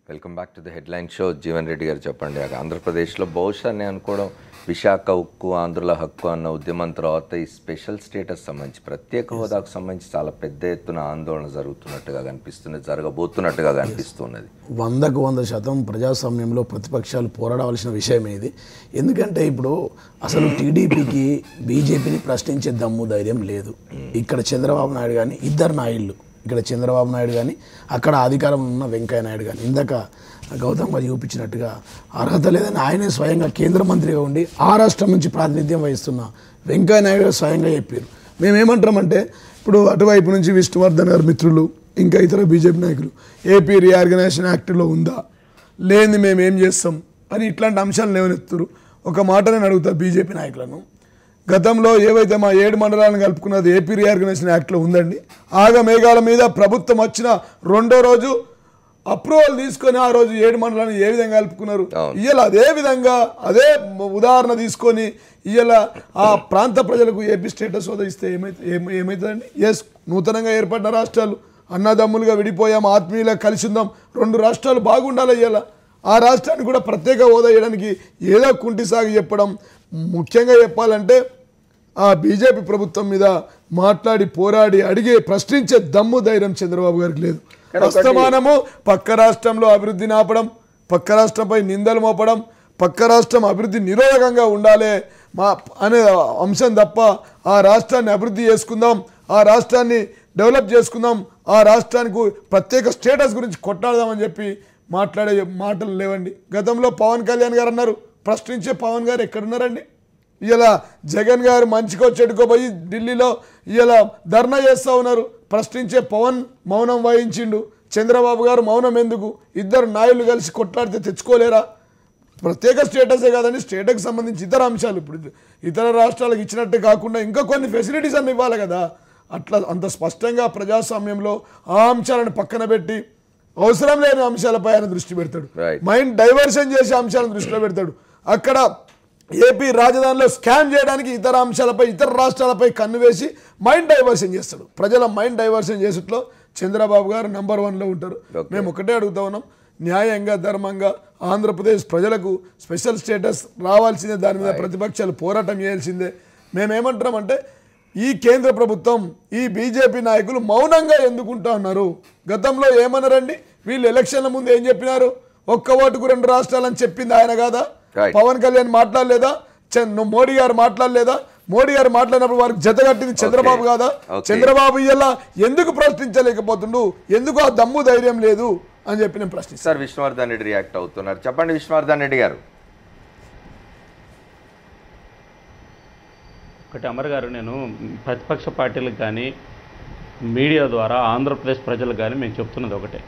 Welcome back to the headline show. Jeevan Reddy గారు చెప్పండి, ఆంధ్రప్రదేశ్లో బహుశా నేను అనుకోవడం విశాఖ ఉక్కు ఆంధ్రుల హక్కు అన్న ఉద్యమం తర్వాత ఈ స్పెషల్ స్టేటస్ సంబంధించి ప్రత్యేక హోదాకు సంబంధించి చాలా పెద్ద ఎత్తున ఆందోళన జరుగుతున్నట్టుగా కనిపిస్తుంది, జరగబోతున్నట్టుగా కనిపిస్తున్నది. 100% ప్రజాస్వామ్యంలో ప్రతిపక్షాలు పోరాడవలసిన విషయం ఇది. ఎందుకంటే ఇప్పుడు అసలు టీడీపీకి బీజేపీని ప్రశ్నించే దమ్ము ధైర్యం లేదు. ఇక్కడ చంద్రబాబు నాయుడు కానీ ఇద్దరు నాయుళ్ళు, ఇక్కడ చంద్రబాబు నాయుడు కానీ అక్కడ అధికారంలో ఉన్న వెంకయ్య నాయుడు కానీ ఇందాక గౌతమ్ గారు చూపించినట్టుగా అర్హత లేదని ఆయనే స్వయంగా కేంద్ర మంత్రిగా ఉండి ఆ రాష్ట్రం నుంచి ప్రాతినిధ్యం వహిస్తున్న వెంకయ్య నాయుడు గారు స్వయంగా చెప్పారు. మేమేమంటామంటే ఇప్పుడు అటువైపు నుంచి విష్ణువర్ధన్ గారు మిత్రులు ఇంకా ఇతర బీజేపీ నాయకులు ఏపీ రీఆర్గనైజేషన్ యాక్ట్లో ఉందా లేని మేమేం చేస్తాం అని ఇట్లాంటి అంశాలు లేవనెత్తురు. ఒక మాట నేను అడుగుతా బీజేపీ నాయకులను, గతంలో ఏవైతే మా 7 మండలాలను కలుపుకున్నది ఏపీ రీఆర్గనైజేషన్ యాక్ట్లో ఉందండి. మేఘాల మీద ప్రభుత్వం వచ్చిన రెండో రోజు అప్రూవల్ తీసుకొని ఆ రోజు 7 మండలాలను ఏ విధంగా కలుపుకున్నారు. ఇవాళ అదే విధంగా అదే ఉదాహరణ తీసుకొని ఇవాళ ఆ ప్రాంత ప్రజలకు ఏపీ స్టేటస్ హోదా ఇస్తే ఏమవుతుందండి? ఎస్, నూతనంగా ఏర్పడిన రాష్ట్రాలు అన్నదమ్ములుగా విడిపోయాం, ఆత్మీయులుగా కలిసి ఉందాం, 2 రాష్ట్రాలు బాగుండాలి. ఇవాళ ఆ రాష్ట్రానికి కూడా ప్రత్యేక హోదా ఇవ్వడానికి ఏదో కుంటి సాగి చెప్పడం. ముఖ్యంగా చెప్పాలంటే ఆ బీజేపీ ప్రభుత్వం మీద మాట్లాడి పోరాడి అడిగే ప్రశ్నించే దమ్ము ధైర్యం చంద్రబాబు గారికి లేదు. వర్తమానము పక్క రాష్ట్రంలో అభివృద్ధిని ఆపడం, పక్క రాష్ట్రంపై నిందలు మోపడం, పక్క రాష్ట్రం అభివృద్ధి నిరోధకంగా ఉండాలి అనే అంశం తప్ప ఆ రాష్ట్రాన్ని అభివృద్ధి చేసుకుందాం, ఆ రాష్ట్రాన్ని డెవలప్ చేసుకుందాం, ఆ రాష్ట్రానికి ప్రత్యేక స్టేటస్ గురించి కొట్లాడదామని చెప్పి మాట్లాడే మాటలు లేవండి. గతంలో పవన్ కళ్యాణ్ గారు అన్నారు, ప్రశ్నించే పవన్ గారు ఎక్కడున్నారండి? ఇలా జగన్ గారు మంచికో చెడుకో పోయి ఢిల్లీలో ఇలా ధర్నా చేస్తూ ఉన్నారు. ప్రశ్నించే పవన్ మౌనం వహించిండు, చంద్రబాబు గారు మౌనం ఎందుకు? ఇద్దరు నాయుళ్ళు కలిసి కొట్లాడితే తెచ్చుకోలేరా? ప్రత్యేక స్టేటసే కాదండి, స్టేట్కి సంబంధించి ఇతర అంశాలు ఇప్పుడు ఇతర రాష్ట్రాలకు ఇచ్చినట్టే కాకుండా ఇంకా కొన్ని ఫెసిలిటీస్ అన్ని ఇవ్వాలి కదా. అట్లా అంత స్పష్టంగా ప్రజాస్వామ్యంలో ఆ అంశాలను పక్కన పెట్టి అవసరం లేని అంశాలపై ఆయన దృష్టి పెడతాడు, మైండ్ డైవర్షన్ చేసే అంశాలను దృష్టిలో పెడతాడు. అక్కడ ఏపీ రాజధానిలో స్కామ్ చేయడానికి ఇతర అంశాలపై ఇతర రాష్ట్రాలపై కన్ను వేసి మైండ్ డైవర్షన్ చేస్తాడు. ప్రజల మైండ్ డైవర్షన్ చేసేట్లో చంద్రబాబు గారు నెంబర్ 1లో ఉంటారు. మేము ఒకటే అడుగుతా ఉన్నాం, న్యాయంగా ధర్మంగా ఆంధ్రప్రదేశ్ ప్రజలకు స్పెషల్ స్టేటస్ రావాల్సిందే, దాని మీద ప్రతిపక్షాలు పోరాటం చేయాల్సిందే. మేమేమంటున్నామంటే ఈ కేంద్ర ప్రభుత్వం ఈ బీజేపీ నాయకులు మౌనంగా ఎందుకుంటా ఉన్నారు? గతంలో ఏమన్నారండి వీళ్ళు? ఎలక్షన్ల ముందు ఏం చెప్పినారు? 1 ఓటుకు 2 రాష్ట్రాలని చెప్పింది ఆయన కాదా? పవన్ కళ్యాణ్ మాట్లాడలేదా? మోడీ గారు మాట్లాడలేదా? మోడీ గారు మాట్లాడినప్పుడు వారికి జతగట్టింది చంద్రబాబు కాదా? చంద్రబాబు ఇలా ఎందుకు ప్రశ్నించలేకపోతుండు? ఎందుకు ఆ దమ్ము ధైర్యం లేదు అని చెప్పి నేను ప్రశ్నిస్తాను. సార్, విష్ణువర్ధన్ రెడ్డి రియాక్ట్ అవుతున్నారు, చెప్పండి విష్ణువర్ధన్ రెడ్డి గారు. ఒకటి అమర్ గారు, నేను ప్రతిపక్ష పార్టీలకు కానీ మీడియా ద్వారా ఆంధ్రప్రదేశ్ ప్రజలకు కానీ మేము చెప్తున్నది ఒకటే,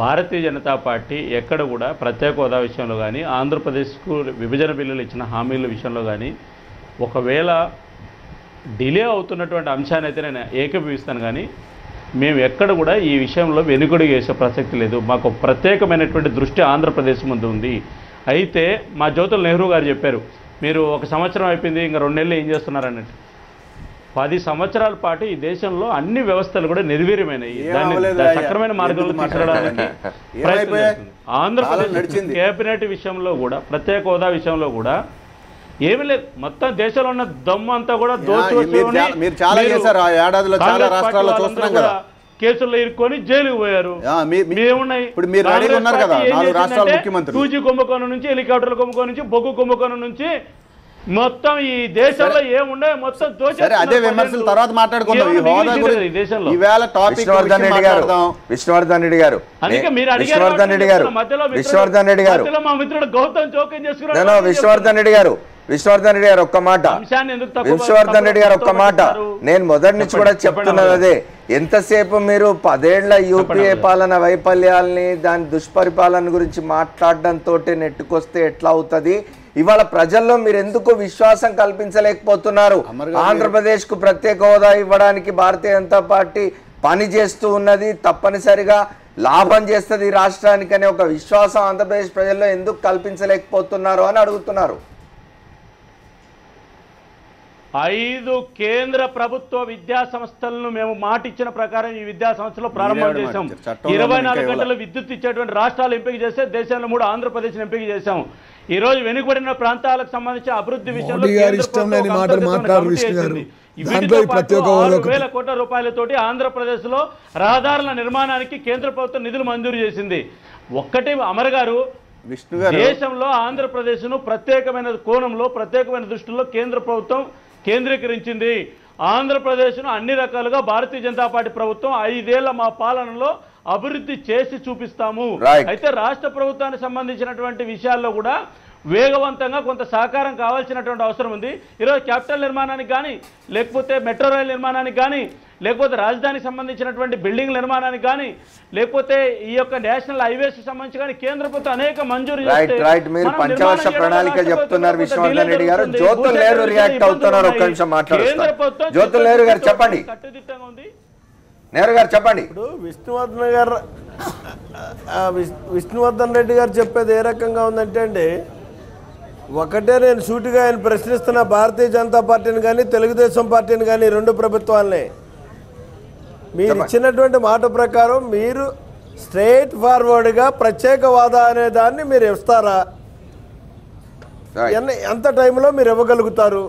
భారతీయ జనతా పార్టీ ఎక్కడ కూడా ప్రత్యేక హోదా విషయంలో కానీ ఆంధ్రప్రదేశ్కు విభజన బిల్లులు ఇచ్చిన హామీల విషయంలో కానీ ఒకవేళ డిలే అవుతున్నటువంటి అంశాన్ని అయితే నేను ఏకీభవిస్తాను, కానీ మేము ఎక్కడ కూడా ఈ విషయంలో వెనుకడుగు వేసే ప్రసక్తి లేదు. మాకు ప్రత్యేకమైనటువంటి దృష్టి ఆంధ్రప్రదేశ్ ముందు ఉంది. అయితే మా జ్యోతుల నెహ్రూ గారు చెప్పారు, మీరు 1 సంవత్సరం అయిపోయింది, ఇంకా 2 నెలలు ఏం చేస్తున్నారన్నట్టు. 10 సంవత్సరాల పాటు ఈ దేశంలో అన్ని వ్యవస్థలు కూడా నిర్వీర్యమైనవి. దాన్ని సక్రమైన మార్గంలో తీసుకురావడానికి ఆంధ్రప్రదేశ్ కేబినెట్ విషయంలో కూడా ప్రత్యేక హోదా విషయంలో కూడా ఏమీ లేదు. మొత్తం దేశంలో ఉన్న దమ్ము అంతా కూడా కేసుల్లో ఇరుక్కొని జైలుకు పోయారు. 2G కుంభకోణం నుంచి, హెలికాప్టర్ల కుంభకోణం నుంచి, బొగ్గు కుంభకోణం నుంచి మొత్తం ఈ దేశంలో ఏముండే మొత్తం అదే విమర్శలు తర్వాత మాట్లాడుకుందాం. విష్ణువర్ధన్ రెడ్డి గారు మా మిత్రుడు గౌతమ్ జోక్యం చేసుకున్నారు. విష్ణువర్ధన్ రెడ్డి గారు ఒక్క మాట, విష్ణువర్ధన్ రెడ్డి గారు ఒక్క మాట, నేను మొదటి నుంచి కూడా చెప్తున్నది అదే. ఎంతసేపు మీరు 10 ఏళ్ల యూపీఏ పాలన వైఫల్యాల్ని దాని దుష్పరిపాలన గురించి మాట్లాడడంతో నెట్టుకొస్తే ఎట్లా అవుతుంది? ఇవాళ ప్రజల్లో మీరు ఎందుకు విశ్వాసం కల్పించలేకపోతున్నారు? ఆంధ్రప్రదేశ్ కు ప్రత్యేక హోదా ఇవ్వడానికి భారతీయ జనతా పార్టీ పని చేస్తూ ఉన్నది, తప్పనిసరిగా లాభం చేస్తుంది రాష్ట్రానికి అనే ఒక విశ్వాసం ఆంధ్రప్రదేశ్ ప్రజల్లో ఎందుకు కల్పించలేకపోతున్నారు అని అడుగుతున్నారు. 5 కేంద్ర ప్రభుత్వ విద్యా సంస్థలను మేము మాట ఇచ్చిన ప్రకారం ఈ విద్యా సంస్థలో ప్రారంభం చేశాం. 24 గంటలు విద్యుత్ ఇచ్చేటువంటి రాష్ట్రాలు ఎంపిక చేస్తే దేశంలో 3 ఆంధ్రప్రదేశ్ ఎంపిక చేశాం. ఈ రోజు వెనుకబడిన ప్రాంతాలకు సంబంధించిన అభివృద్ధి విషయంలో 6,000 కోట్ల రూపాయలతోటి ఆంధ్రప్రదేశ్ లో రహదారుల నిర్మాణానికి కేంద్ర ప్రభుత్వం నిధులు మంజూరు చేసింది. ఒక్కటే అమర్ గారు, దేశంలో ఆంధ్రప్రదేశ్ను ప్రత్యేకమైన కోణంలో ప్రత్యేకమైన దృష్టిలో కేంద్ర ప్రభుత్వం కేంద్రీకరించింది. ఆంధ్రప్రదేశ్ను అన్ని రకాలుగా భారతీయ జనతా పార్టీ ప్రభుత్వం 5 ఏళ్ల మా పాలనలో అభివృద్ధి చేసి చూపిస్తాము. అయితే రాష్ట్ర ప్రభుత్వానికి సంబంధించినటువంటి విషయాల్లో కూడా వేగవంతంగా కొంత సహకారం కావాల్సినటువంటి అవసరం ఉంది. ఈరోజు క్యాపిటల్ నిర్మాణానికి కానీ, లేకపోతే మెట్రో రైల్ నిర్మాణానికి కానీ, లేకపోతే రాజధానికి సంబంధించినటువంటి బిల్డింగ్ నిర్మాణానికి కానీ, లేకపోతే ఈ యొక్క నేషనల్ హైవేస్ సంబంధించి కానీ కేంద్ర ప్రభుత్వం అనేక మంజూరు మీరు పంచవర్ష ప్రణాళిక చెప్తున్నారు విష్ణువర్ధన్ రెడ్డి గారు. జ్యోతుల్ నెహ్రూ రియాక్ట్ అవుతున్నారు. ఒక్క నిమిషం మాట్లాడుతున్నారు. జ్యోతుల్ నెహ్రూ గారు చెప్పండి. కట్టుదిట్టంగా ఉంది. నెహ్రూ గారు చెప్పండి. ఇప్పుడు విష్ణువర్ధన్ రెడ్డి గారు చెప్పేది ఏ రకంగా ఉందంటే అండి, ఒకటే నేను సూటిగా ఆయన ప్రశ్నిస్తున్న భారతీయ జనతా పార్టీని కానీ తెలుగుదేశం పార్టీని కానీ 2 ప్రభుత్వాలని మీరు ఇచ్చినటువంటి మాట ప్రకారం మీరు స్ట్రైట్ ఫార్వర్డ్గా ప్రత్యేక హోదా అనే దాన్ని మీరు ఇస్తారా? ఎంత టైంలో మీరు ఇవ్వగలుగుతారు?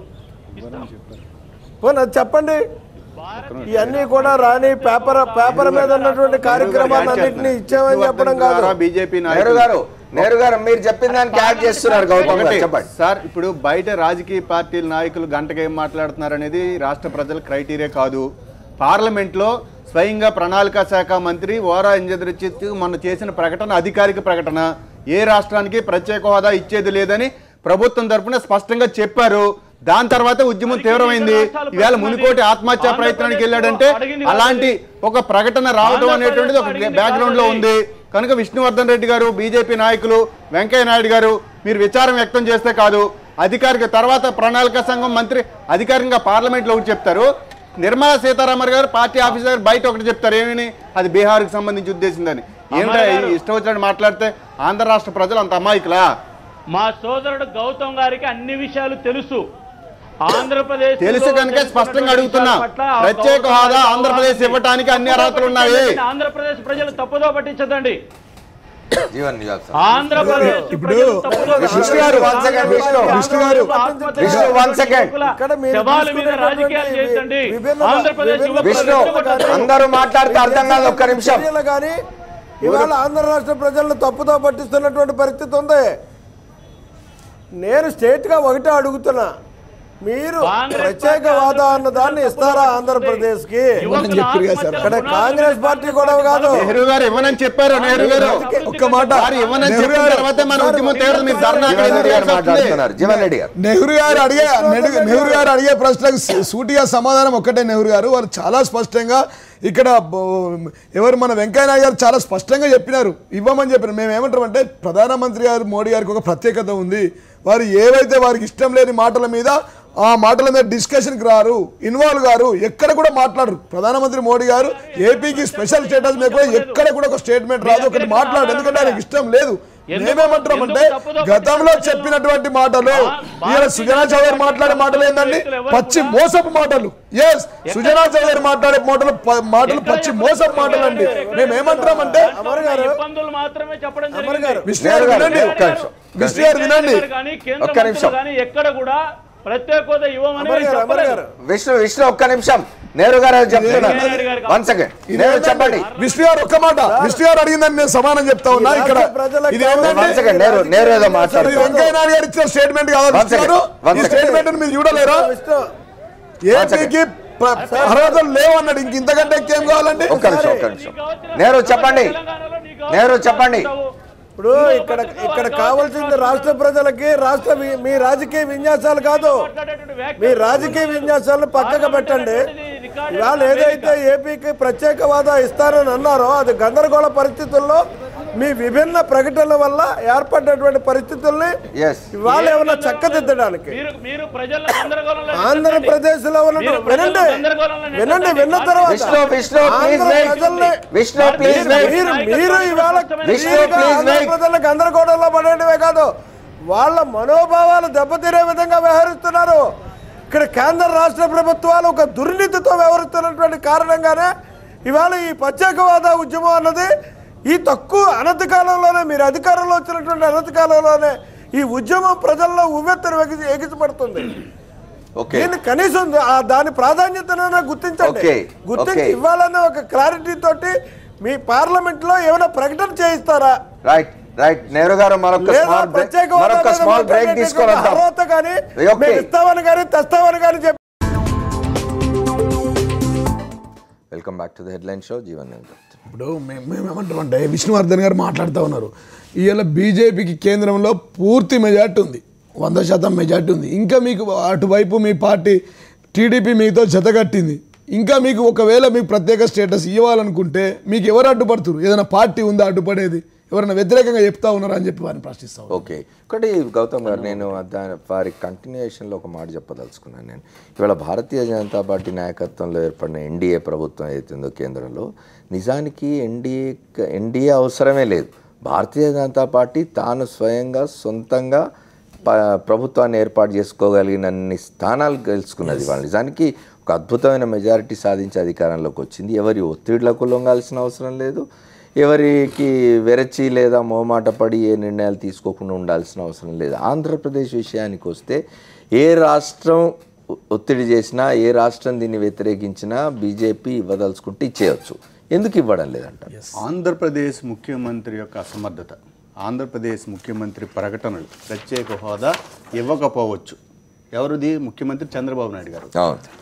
అది చెప్పండి. ఇవన్నీ కూడా రాని పేపర్ మీద ఉన్నటువంటి కార్యక్రమాలన్నింటినీ ఇచ్చామని చెప్పడం కాదు. బీజేపీ నెహ్రూ గారు మీరు చెప్పిన దానికి యాడ్ చేస్తున్నారు. గౌతమ్ గారు చెప్పండి సార్. ఇప్పుడు బయట రాజకీయ పార్టీల నాయకులు గంటగా ఏం మాట్లాడుతున్నారు అనేది రాష్ట్ర ప్రజల క్రైటీరియా కాదు. పార్లమెంట్లో స్వయంగా ప్రణాళిక శాఖ మంత్రి ఓరా ఇంద్రజిత్ మొన్న చేసిన ప్రకటన అధికారిక ప్రకటన. ఏ రాష్ట్రానికి ప్రత్యేక హోదా ఇచ్చేది లేదని ప్రభుత్వం తరఫున స్పష్టంగా చెప్పారు. దాని తర్వాత ఉద్యమం తీవ్రమైంది. ఇవాళ మునుకోటి ఆత్మహత్యా ప్రయత్నానికి వెళ్ళాడంటే అలాంటి ఒక ప్రకటన రావడం అనేటువంటిది ఒక బ్యాక్గ్రౌండ్ లో ఉంది. కనుక విష్ణువర్ధన్ రెడ్డి గారు, బీజేపీ నాయకులు, వెంకయ్య నాయుడు గారు మీరు విచారం వ్యక్తం చేస్తే కాదు, అధికారిక తర్వాత ప్రణాళిక సంఘం మంత్రి అధికారికంగా పార్లమెంట్లో ఒకటి చెప్తారు, నిర్మలా సీతారామన్ గారు పార్టీ ఆఫీసర్ బయట ఒకటి చెప్తారు. ఏమని? అది బీహార్కి సంబంధించి ఉద్దేశిందని. ఏంటో ఇష్టం వచ్చినట్టు మాట్లాడితే ఆంధ్ర రాష్ట్ర ప్రజలు అంత అమాయకులా? మా సోదరుడు గౌతమ్ గారికి అన్ని విషయాలు తెలుసు. ఆంధ్రప్రదేశ్ తెలుసు కనుక స్పష్టంగా అడుగుతున్నా, ప్రత్యేక హోదా ఆంధ్రప్రదేశ్ ఇవ్వడానికి అన్ని అర్హతలు ఉన్నాయి. ఆంధ్రప్రదేశ్ ప్రజలు తప్పుదో పట్టించదండి. అందరూ మాట్లాడితే అర్థం కాదు. ఒక్క నిమిషం. కానీ ఇవాళ ఆంధ్ర రాష్ట్ర ప్రజలను తప్పుదో పట్టిస్తున్నటువంటి పరిస్థితి ఉంది. నేను స్టేట్ గా ఒకటే అడుగుతున్నా, మీరు ప్రత్యేక హోదా అన్న దాన్ని ఇస్తారా ఆంధ్రప్రదేశ్ కి? ఇక్కడ కాంగ్రెస్ పార్టీ కూడా కాదు. నెహ్రూ గారు ఇవ్వనని చెప్పారు. నెహ్రూ గారు ఒక్క మాట ఇవ్వనని చెప్పిన తర్వాత మన ఉద్యమం తీవ్రం. నెహ్రూ గారు అడిగే ప్రశ్నకు సూటిగా సమాధానం ఒక్కటే. నెహ్రూ గారు వాళ్ళు చాలా స్పష్టంగా ఇక్కడ ఎవరు మన వెంకయ్య నాయుడు గారు చాలా స్పష్టంగా చెప్పినారు, ఇవ్వమని చెప్పినారు. మేము ఏమంటామంటే ప్రధానమంత్రి గారు మోడీ గారికి ఒక ప్రత్యేకత ఉంది. వారు ఏవైతే వారికి ఇష్టం లేని మాటల మీద ఆ మాటల మీద డిస్కషన్కి రారు, ఇన్వాల్వ్ గారు, ఎక్కడ కూడా మాట్లాడరు. ప్రధానమంత్రి మోడీ గారు ఏపీకి స్పెషల్ స్టేటస్ మీద కూడా ఎక్కడ కూడా ఒక స్టేట్మెంట్ రాదు, ఒకటి మాట్లాడు. ఎందుకంటే ఆయనకి ఇష్టం లేదు. మేమేమంటామంటే గతంలో చెప్పినటువంటి మాటలు, ఈయన సుజనా చౌదరి మాట్లాడే మాటలు ఏంటండి? పచ్చి మోసపు మాటలు. ఎస్, సుజనా చౌదరి మాట్లాడే మాటలు పచ్చి మోసపు మాటలు అండి. మేమేమంటామంటే విష్ణు గారు వినండి, ఒక్క నిమిషం. ఎక్కడ కూడా ప్రత్యేక హోదా ఇవ్వమని విష్ణు ఒక్క నిమిషం. నెహ్రూ గారు చెప్తున్నారు. వన్ సెకండ్ నెహ్రూ చెప్పండి. విష్ణు గారు ఒక్క మాట. విష్ణు గారు అడిగిందని నేను సమానం చెప్తా ఉన్నా. ఇక్కడ నెహ్రూ ఏదో మాట్లాడుతున్నారు. వెంకయ్య నాయుడు గారు ఇచ్చిన స్టేట్మెంట్ కాదు. ఈ స్టేట్మెంట్ మీరు చూడలేరా? ఏపీకి అర్హతలు లేవు అన్నాడు. ఇంతకంటే ఇంకేం కావాలండి? ఒక్క నిమిషం. నెహ్రూ చెప్పండి. నెహ్రూ చెప్పండి. ఇప్పుడు ఇక్కడ కావాల్సింది రాష్ట్ర ప్రజలకి మీ రాజకీయ విన్యాసాలు కాదు. మీ రాజకీయ విన్యాసాలను పక్కకు పెట్టండి. ఇవాళ ఏదైతే ఏపీకి ప్రత్యేక హోదా ఇస్తారని అన్నారో అది గందరగోళ పరిస్థితుల్లో మీ విభిన్న ప్రకటనల వల్ల ఏర్పడినటువంటి పరిస్థితుల్ని ఇవాళ ఏమన్నా చక్కదిద్దడానికి ఆంధ్రప్రదేశ్ లో వినండి. విన్న తర్వాత మీరు ఇవాళ ప్రజల గందరగోళంలో పడేటివే కాదు, వాళ్ళ మనోభావాలు దెబ్బతీరే విధంగా వ్యవహరిస్తున్నారు. ఇక్కడ కేంద్ర రాష్ట్ర ప్రభుత్వాలు ఒక దుర్నీతితో వ్యవహరిస్తున్నటువంటి కారణంగానే ఇవాళ ఈ ప్రత్యేకవాద ఉద్యమం అన్నది ఈ తక్కువ అనతి కాలంలోనే మీరు అధికారంలో వచ్చినటువంటి అనతి కాలంలోనే ఈ ఉద్యమం ప్రజల్లో ఉవ్వెత్తున ఎగిసిపడుతుంది. దీన్ని కనీసం దాని ప్రాధాన్యతను గుర్తించండి. గుర్తించి ఇవ్వాలన్న ఒక క్లారిటీ తోటి మీ పార్లమెంట్ లో ఏమైనా ప్రకటన చేయిస్తారా? రైట్ రైట్ నెహ్రూ గారు మరొక స్మాల్ బ్రేక్ తీసుకోవాలి. ఇస్తామని కానీ తెస్తామని కానీ చెప్పి. Welcome back to the headline show. Jeevan ఇప్పుడు మేము ఏమంటామంటే విష్ణువర్ధన్ గారు మాట్లాడుతూ ఉన్నారు. ఇవాళ బీజేపీకి కేంద్రంలో పూర్తి మెజార్టీ ఉంది, 100% మెజార్టీ ఉంది. ఇంకా మీకు అటువైపు మీ పార్టీ టీడీపీ మీతో జతగట్టింది. ఇంకా మీకు ఒకవేళ మీకు ప్రత్యేక స్టేటస్ ఇవ్వాలనుకుంటే మీకు ఎవరు అడ్డుపడుతున్నారు? ఏదైనా పార్టీ ఉందా అడ్డుపడేది? ఎవరైనా వ్యతిరేకంగా చెప్తా ఉన్నారా అని చెప్పి వారిని ప్రశ్నిస్తాం. ఓకే, ఒకటి గౌతమ్ గారు, నేను వారి కంటిన్యూషన్లో ఒక మాట చెప్పదలుచుకున్నాను. నేను ఇవాళ భారతీయ జనతా పార్టీ నాయకత్వంలో ఏర్పడిన ఎన్డీఏ ప్రభుత్వం ఏదైతుందో కేంద్రంలో, నిజానికి ఎన్డీఏ అవసరమే లేదు. భారతీయ జనతా పార్టీ తాను స్వయంగా సొంతంగా ప్రభుత్వాన్ని ఏర్పాటు చేసుకోగలిగినన్ని స్థానాలు గెలుచుకున్నది. వాళ్ళు నిజానికి ఒక అద్భుతమైన మెజారిటీ సాధించి అధికారంలోకి వచ్చింది. ఎవరి ఒత్తిళ్లకు లొంగాల్సిన అవసరం లేదు, ఎవరికి వెరచి లేదా మోమాట పడి ఏ నిర్ణయాలు తీసుకోకుండా ఉండాల్సిన అవసరం లేదు. ఆంధ్రప్రదేశ్ విషయానికి వస్తే ఏ రాష్ట్రం ఒత్తిడి చేసినా, ఏ రాష్ట్రం దీన్ని వ్యతిరేకించినా బీజేపీ ఇవ్వదలుచుకుంటే ఇచ్చేయచ్చు. ఎందుకు ఇవ్వడం లేదంట? ఆంధ్రప్రదేశ్ ముఖ్యమంత్రి యొక్క అసమర్థత, ఆంధ్రప్రదేశ్ ముఖ్యమంత్రి ప్రకటనలు ప్రత్యేక హోదా ఇవ్వకపోవచ్చు. ఎవరిది? ముఖ్యమంత్రి చంద్రబాబు నాయుడు గారు.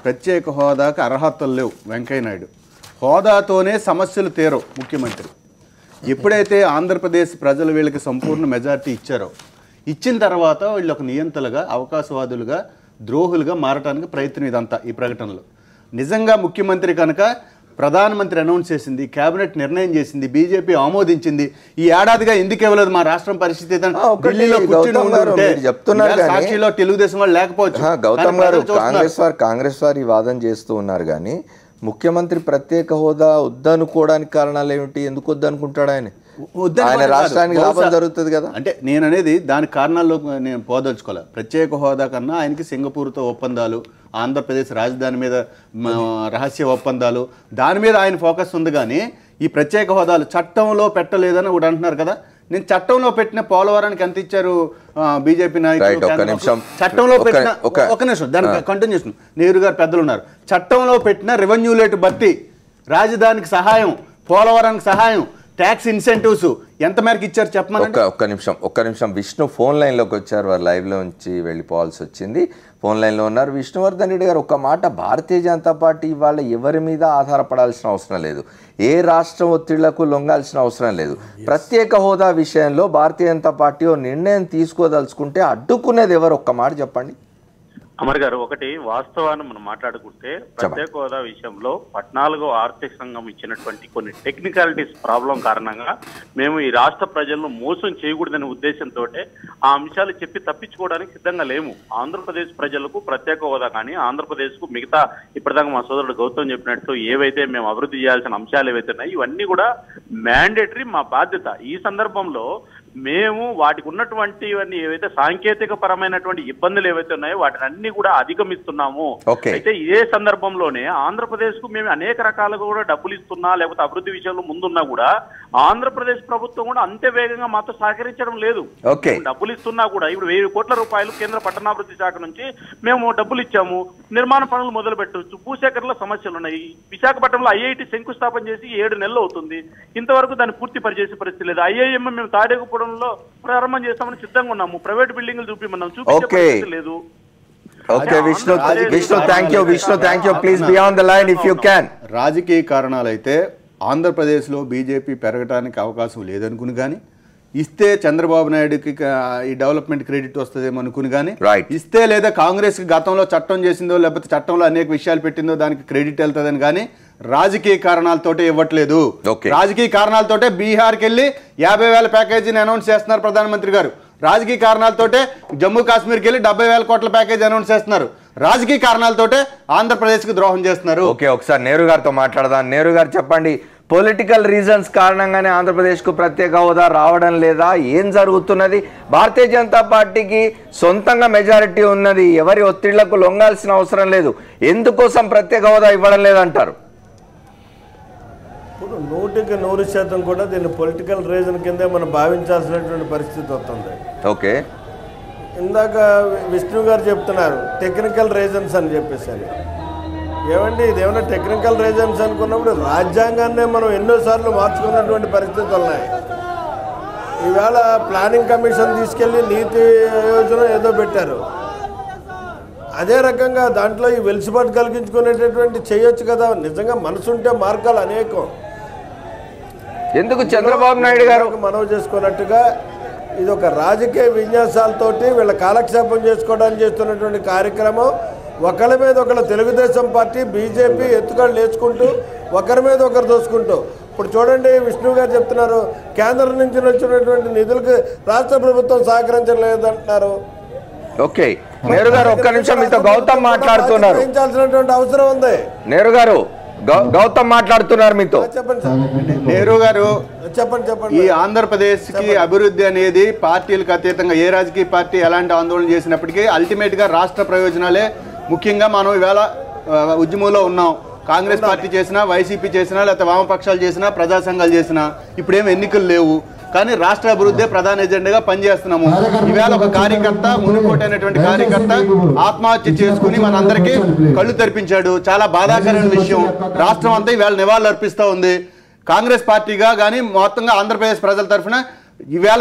ప్రత్యేక హోదాకు అర్హతలు లేవు వెంకయ్య నాయుడు. హోదాతోనే సమస్యలు తీరవు ముఖ్యమంత్రి. ఎప్పుడైతే ఆంధ్రప్రదేశ్ ప్రజలు వీళ్ళకి సంపూర్ణ మెజార్టీ ఇచ్చారో, ఇచ్చిన తర్వాత వీళ్ళు ఒక నియంతలుగా, అవకాశవాదులుగా, ద్రోహులుగా మారటానికి ప్రయత్నం ఇదంతా ఈ ప్రకటనలు. నిజంగా ముఖ్యమంత్రి కనుక ప్రధానమంత్రి అనౌన్స్ చేసింది, కేబినెట్ నిర్ణయం చేసింది, బీజేపీ ఆమోదించింది, ఈ ఏడాదిగా ఎందుకు ఇవ్వలేదు మా రాష్ట్రం పరిస్థితి సాక్షిలో తెలుగుదేశం వాళ్ళు లేకపోవచ్చు. గౌతమ్ గారు, కాంగ్రెస్ వారు ఈ వాదన చేస్తూ ఉన్నారు. కానీ ముఖ్యమంత్రి ప్రత్యేక హోదా వద్దనుకోవడానికి కారణాలు ఏమిటి? ఎందుకు వద్దనుకుంటాడు ఆయన? రాష్ట్రానికి లాభం జరుగుతుంది కదా. అంటే నేను అనేది దాని కారణాల్లో నేను పోదలుచుకోలే. ప్రత్యేక హోదా కన్నా ఆయనకి సింగపూర్తో ఒప్పందాలు, ఆంధ్రప్రదేశ్ రాజధాని మీద రహస్య ఒప్పందాలు, దాని మీద ఆయన ఫోకస్ ఉంది. కానీ ఈ ప్రత్యేక హోదాలు చట్టంలో పెట్టలేదని కూడా అంటున్నారు కదా. నేను చట్టంలో పెట్టిన పోలవరానికి ఎంత ఇచ్చారు బీజేపీ నాయకులు? చట్టంలో పెట్టిన ఒక నిమిషం దానికి కంటిన్యూషన్. నెహ్రూ గారు పెద్దలు ఉన్నారు. చట్టంలో పెట్టిన రెవెన్యూలేట్ భర్తీ, రాజధానికి సహాయం, పోలవరానికి సహాయం, ట్యాక్స్ ఇన్సెంటివ్స్ ఎంత మేరకు ఇచ్చారు చెప్పమని. ఒక్క నిమిషం విష్ణు ఫోన్ లైన్లోకి వచ్చారు. వారు లైవ్లో నుంచి వెళ్ళిపోవాల్సి వచ్చింది. ఫోన్ లైన్లో ఉన్నారు. విష్ణువర్ధన్ రెడ్డి గారు, ఒక మాట, భారతీయ జనతా పార్టీ ఇవాళ ఎవరి మీద ఆధారపడాల్సిన అవసరం లేదు, ఏ రాష్ట్రం ఒత్తిళ్లకు లొంగాల్సిన అవసరం లేదు. ప్రత్యేక హోదా విషయంలో భారతీయ జనతా పార్టీ ఓ నిర్ణయం తీసుకోదలుచుకుంటే అడ్డుకునేది ఎవరు? ఒక్క మాట చెప్పండి. అమర్ గారు, ఒకటి వాస్తవాన్ని మనం మాట్లాడుకుంటే ప్రత్యేక హోదా విషయంలో 14వ ఆర్థిక సంఘం ఇచ్చినటువంటి కొన్ని టెక్నికాలిటీస్ ప్రాబ్లం కారణంగా మేము ఈ రాష్ట్ర ప్రజలను మోసం చేయకూడదనే ఉద్దేశంతో ఆ అంశాలు చెప్పి తప్పించుకోవడానికి సిద్ధంగా లేము. ఆంధ్రప్రదేశ్ ప్రజలకు ప్రత్యేక హోదా కానీ, ఆంధ్రప్రదేశ్కు మిగతా ఇప్పటిదాకా మా సోదరుడు గౌతమ్ చెప్పినట్టు ఏవైతే మేము అభివృద్ధి చేయాల్సిన అంశాలు ఏవైతే ఉన్నాయో ఇవన్నీ కూడా మ్యాండేటరీ, మా బాధ్యత. ఈ సందర్భంలో మేము వాటికి ఉన్నటువంటివన్నీ ఏవైతే సాంకేతిక పరమైనటువంటి ఇబ్బందులు ఏవైతే ఉన్నాయో వాటిని అన్ని కూడా అధిగమిస్తున్నాము. అయితే ఇదే సందర్భంలో ఆంధ్రప్రదేశ్ కు మేము అనేక రకాలుగా కూడా డబ్బులు ఇస్తున్నా, లేకపోతే అభివృద్ధి విషయంలో ముందున్నా కూడా ఆంధ్రప్రదేశ్ ప్రభుత్వం కూడా అంతే వేగంగా మాతో సహకరించడం లేదు. డబ్బులు ఇస్తున్నా కూడా ఇప్పుడు 1000 కోట్ల రూపాయలు కేంద్ర పట్టణాభివృద్ధి శాఖ నుంచి మేము డబ్బులు ఇచ్చాము, నిర్మాణ పనులు మొదలు పెట్టవచ్చు. భూసేకరణలో సమస్యలు ఉన్నాయి. విశాఖపట్నంలో ఐఐటి శంకుస్థాపన చేసి 7 నెలలు అవుతుంది, ఇంతవరకు దాన్ని పూర్తి పరిచేసే పరిస్థితి లేదు. ఐఐఎం మేము తాడేగుపడంలో ప్రారంభం చేస్తామని సిద్ధంగా ఉన్నాము, ప్రైవేట్ బిల్డింగ్లు చూపిమన్నాం, చూపించే పరిస్థితి లేదు. రాజకీయ కారణాలైతే ఆంధ్రప్రదేశ్లో బీజేపీ పెరగడానికి అవకాశం లేదనుకుని కానీ, ఇస్తే చంద్రబాబు నాయుడుకి ఈ డెవలప్మెంట్ క్రెడిట్ వస్తుందేమో అనుకుని కానీ, ఇస్తే లేదా కాంగ్రెస్కి గతంలో చట్టం చేసిందో లేకపోతే చట్టంలో అనేక విషయాలు పెట్టిందో దానికి క్రెడిట్ వెళ్తుందని కానీ రాజకీయ కారణాలతోటే ఇవ్వట్లేదు. రాజకీయ కారణాలతోటే బీహార్కి వెళ్ళి 50,000 ప్యాకేజీని అనౌన్స్ చేస్తున్నారు ప్రధానమంత్రి గారు. రాజకీయ కారణాలతోటే జమ్మూ కాశ్మీర్కి వెళ్ళి 70,000 కోట్ల ప్యాకేజీ అనౌన్స్ చేస్తున్నారు. రాజకీయ కారణాలతోటే ఆంధ్రప్రదేశ్కి ద్రోహం చేస్తున్నారు. ఓకే, ఒకసారి నెహ్రూ గారితో మాట్లాడదాం. నెహ్రూ గారు చెప్పండి, పొలిటికల్ రీజన్స్ కారణంగానే ఆంధ్రప్రదేశ్కు ప్రత్యేక హోదా రావడం లేదా? ఏం జరుగుతున్నది? భారతీయ జనతా పార్టీకి సొంతంగా మెజారిటీ ఉన్నది, ఎవరి ఒత్తిళ్లకు లొంగాల్సిన అవసరం లేదు, ఎందుకోసం ప్రత్యేక హోదా ఇవ్వడం లేదంటారు? ఇప్పుడు 100% కూడా దీన్ని పొలిటికల్ రీజన్ కిందే మనం భావించాల్సినటువంటి పరిస్థితి వస్తుంది. ఓకే, ఇందాక విష్ణు గారు చెప్తున్నారు టెక్నికల్ రీజన్స్ అని చెప్పేసి. ఏమండి ఇదేమన్నా టెక్నికల్ రీజన్స్ అనుకున్నప్పుడు రాజ్యాంగాన్నే మనం ఎన్నోసార్లు మార్చుకున్నటువంటి పరిస్థితులు ఉన్నాయి. ఈవేళ ప్లానింగ్ కమిషన్ తీసుకెళ్ళి నీతి యోజన ఏదో పెట్టారు. అదే రకంగా దాంట్లో ఈ వెలుసుబాటు కలిగించుకునేటటువంటి చేయొచ్చు కదా. నిజంగా మనసుంటే మార్గాలు అనేకం. ఎందుకు చంద్రబాబు నాయుడు గారు మనవి చేసుకున్నట్టుగా ఇది ఒక రాజకీయ విన్యాసాలతోటి వీళ్ళ కాలక్షేపం చేసుకోవడానికి చేస్తున్నటువంటి కార్యక్రమం. ఒకరి మీద ఒకరు తెలుగుదేశం పార్టీ బీజేపీ ఎత్తుకాళ్ళు లేచుకుంటూ ఒకరి మీద ఒకరు దోసుకుంటూ. ఇప్పుడు చూడండి విష్ణు గారు చెప్తున్నారు కేంద్రం నుంచి వచ్చినటువంటి నిధులకు రాష్ట్ర ప్రభుత్వం సహకరించలేదంటున్నారు. ఓకే, నేరు గారు ఒక్క నిమిషం, మీతో గౌతమ్ మాట్లాడుతున్నారు. అవసరం ఉంది. నేరు గారు గౌతమ్ మాట్లాడుతున్నారు మీతో. చెప్పండి సార్. నెహ్రూ గారు చెప్పండి. ఈ ఆంధ్రప్రదేశ్ కి అభివృద్ధి అనేది పార్టీలకు అతీతంగా ఏ రాజకీయ పార్టీ ఎలాంటి ఆందోళన చేసినప్పటికీ అల్టిమేట్ గా రాష్ట్ర ప్రయోజనాలే ముఖ్యంగా. మనం ఈవేళ ఉద్యమంలో ఉన్నాం. కాంగ్రెస్ పార్టీ చేసినా, వైసీపీ చేసినా, లేకపోతే వామపక్షాలు చేసినా, ప్రజా సంఘాలు చేసినా, ఇప్పుడేం ఎన్నికలు లేవు, కానీ రాష్ట్ర అభివృద్ధి ప్రధాన ఎజెండాగా పనిచేస్తున్నాము. ఈవేళ ఒక కార్యకర్త, మునుకోటైనటువంటి కార్యకర్త ఆత్మహత్య చేసుకుని మనందరికీ కళ్ళు తెరిపించాడు. చాలా బాధాకరమైన విషయం. రాష్ట్రం అంతా ఈవేళ నివాళులు అర్పిస్తూ ఉంది. కాంగ్రెస్ పార్టీగా కానీ మొత్తంగా ఆంధ్రప్రదేశ్ ప్రజల తరఫున ఈవేళ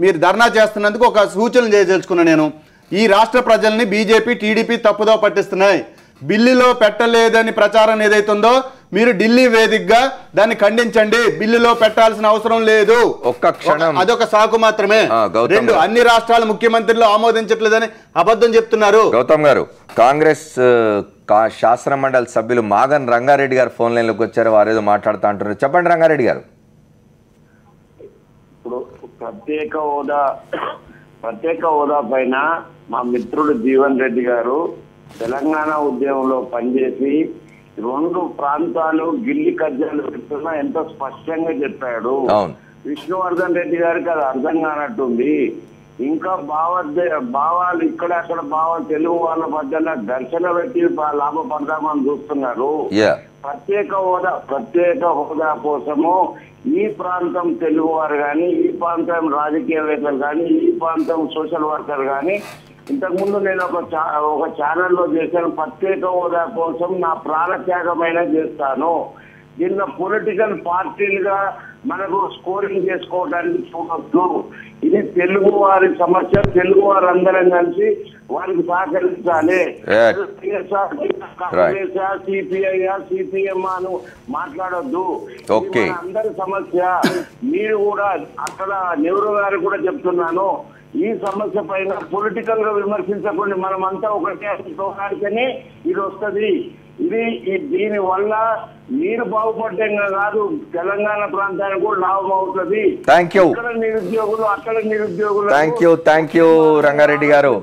మీరు ధర్నా చేస్తున్నందుకు ఒక సూచన చేయదలుచుకున్నా. నేను ఈ రాష్ట్ర ప్రజల్ని బీజేపీ, టీడీపీ తప్పుదో పట్టిస్తున్నాయి. బిల్లులో పెట్టలేదని ప్రచారం ఏదైతుందో మీరు ఢిల్లీ వేదికగా దాన్ని ఖండించండి. బిల్లులో పెట్టాల్సిన అవసరం లేదు. ఒక్క క్షణం, అదొక సాకు మాత్రమే. రెండు, అన్ని రాష్ట్రాల ముఖ్యమంత్రులు ఆమోదించట్లేదని అబద్ధం చెప్తున్నారు. గౌతమ్ గారు, కాంగ్రెస్ శాసన మండలి సభ్యులు మాగన్ రంగారెడ్డి గారు ఫోన్ లైన్లోకి వచ్చారు. వారేదో మాట్లాడుతూ అంటున్నారు. చెప్పండి రంగారెడ్డి గారు. ఇప్పుడు ప్రత్యేక హోదా పైన మా మిత్రుడు జీవన్ రెడ్డి గారు తెలంగాణ ఉద్యమంలో పనిచేసి 2 ప్రాంతాలు గిల్లి కజ్జాలు పెడుతున్నా ఎంతో స్పష్టంగా చెప్పాడు. విష్ణువర్ధన్ రెడ్డి గారికి అది అర్థం కానట్టుంది. ఇంకా భావాలు ఇక్కడ అక్కడ తెలుగు వాళ్ళ మధ్యన ఘర్షణ పెట్టి లాభపడదామని చూస్తున్నారు. ప్రత్యేక హోదా కోసము ఈ ప్రాంతం తెలుగు వారు కానీ, ఈ ప్రాంతం రాజకీయవేత్తలు కానీ, ఈ ప్రాంతం సోషల్ వర్కర్ కానీ, ఇంతకుముందు నేను ఒక ఛానల్లో చేశాను. ప్రత్యేక హోదా కోసం నా ప్రాణత్యాగమైన చేస్తాను. దీనిలో పొలిటికల్ పార్టీలుగా మనకు స్కోరింగ్ చేసుకోవడానికి చూడొద్దు. ఇది తెలుగు వారి సమస్య. తెలుగు వారు అందరం కలిసి వారికి సహకరించాలి. సిపిఐ సిపిఎం అని మాట్లాడొద్దు. అందరి సమస్య. మీరు కూడా అక్కడ నెహ్రూ గారు కూడా చెప్తున్నాను, ఈ సమస్య పైన పొలిటికల్ గా విమర్శించకుండా మనమంతా ఒకటే పోరాడితేనే ఇది వస్తుంది. దీని వల్ల మీరు బాగుపడ్డంగా కాదు, తెలంగాణ ప్రాంతానికి కూడా లాభం అవుతుంది. Thank you. అక్కడ నిరుద్యోగులు థ్యాంక్ యూ రంగారెడ్డి గారు.